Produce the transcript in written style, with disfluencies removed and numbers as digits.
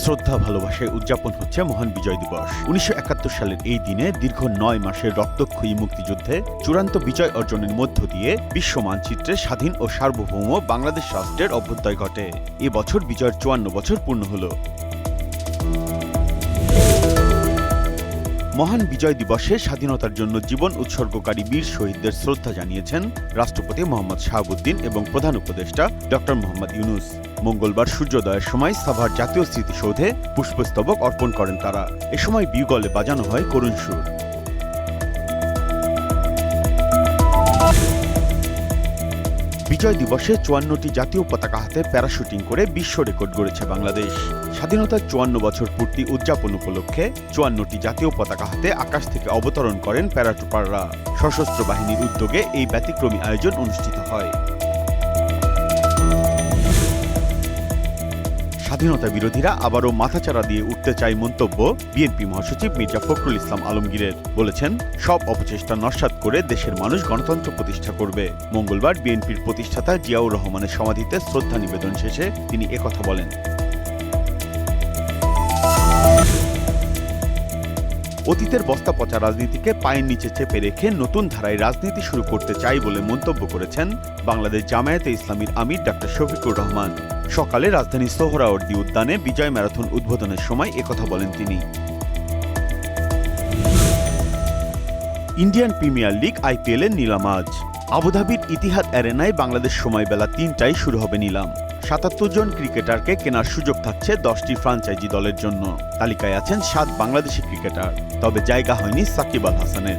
শ্রদ্ধা ভালোবাসায় উদযাপন হচ্ছে মহান বিজয় দিবস। ১৯৭১ সালের এই দিনে দীর্ঘ ৯ মাসের রক্তক্ষয়ী মুক্তিযুদ্ধে চূড়ান্ত বিজয় অর্জনের মধ্য দিয়ে বিশ্ব মানচিত্রে স্বাধীন ও সার্বভৌম বাংলাদেশ রাষ্ট্রের অভ্যুদয় ঘটে। এ বছর বিজয়ের ৫৪ বছর পূর্ণ হল। মহান বিজয় দিবসে স্বাধীনতার জন্য জীবন উৎসর্গকারী বীর শহীদদের শ্রদ্ধা জানিয়েছেন রাষ্ট্রপতি মোহাম্মদ শাহাবুদ্দিন এবং প্রধান উপদেষ্টা ডক্টর মোহাম্মদ ইউনূস। মঙ্গলবার সূর্যোদয়ের সময় সাভার জাতীয় স্মৃতিসৌধে পুষ্পস্তবক অর্পণ করেন তারা। এ সময় বিউগলে বাজানো হয় করুণ সুর। বিজয় দিবসে ৫৪টি জাতীয় পতাকা হাতে প্যারাশুটিং করে বিশ্ব রেকর্ড গড়েছে বাংলাদেশ। স্বাধীনতার ৫৪ বছর পূর্তি উদযাপন উপলক্ষে ৫৪টি জাতীয় পতাকা হাতে আকাশ থেকে অবতরণ করেন প্যারাট্রুপাররা। সশস্ত্র বাহিনীর উদ্যোগে এই ব্যতিক্রমী আয়োজন অনুষ্ঠিত হয়। স্বাধীনতা বিরোধীরা আবারও মাথাচাড়া দিয়ে উঠতে চায় মন্তব্য বিএনপি মহাসচিব মির্জা ফখরুল ইসলাম আলমগীরের। বলেছেন, সব অপচেষ্টা নস্যাৎ করে দেশের মানুষ গণতন্ত্র প্রতিষ্ঠা করবে। মঙ্গলবার বিএনপির প্রতিষ্ঠাতা জিয়াউর রহমানের সমাধিতে শ্রদ্ধা নিবেদন শেষে তিনি একথা বলেন। অতীতের বস্তাপচা রাজনীতিকে পায়ের নিচে চেপে রেখে নতুন ধারায় রাজনীতি শুরু করতে চাই বলে মন্তব্য করেছেন বাংলাদেশ জামায়াতে ইসলামীর আমির ডাক্তার শফিকুর রহমান। সকালে রাজধানীর সোহরাওয়ার্দী উদ্যানে বিজয় ম্যারাথন উদ্বোধনের সময় একথা বলেন তিনি। ইন্ডিয়ান প্রিমিয়ার লিগ IPL এর নিলাম আজ আবুধাবির ইতিহাদ অ্যারেনায় বাংলাদেশ সময় বেলা ৩টায় শুরু হবে নিলাম। ৭৭ জন ক্রিকেটারকে কেনার সুযোগ থাকছে 10টি ফ্রাঞ্চাইজি দলের জন্য। তালিকায় আছেন 7 বাংলাদেশি ক্রিকেটার, তবে জায়গা হয়নি সাকিব আল হাসানের।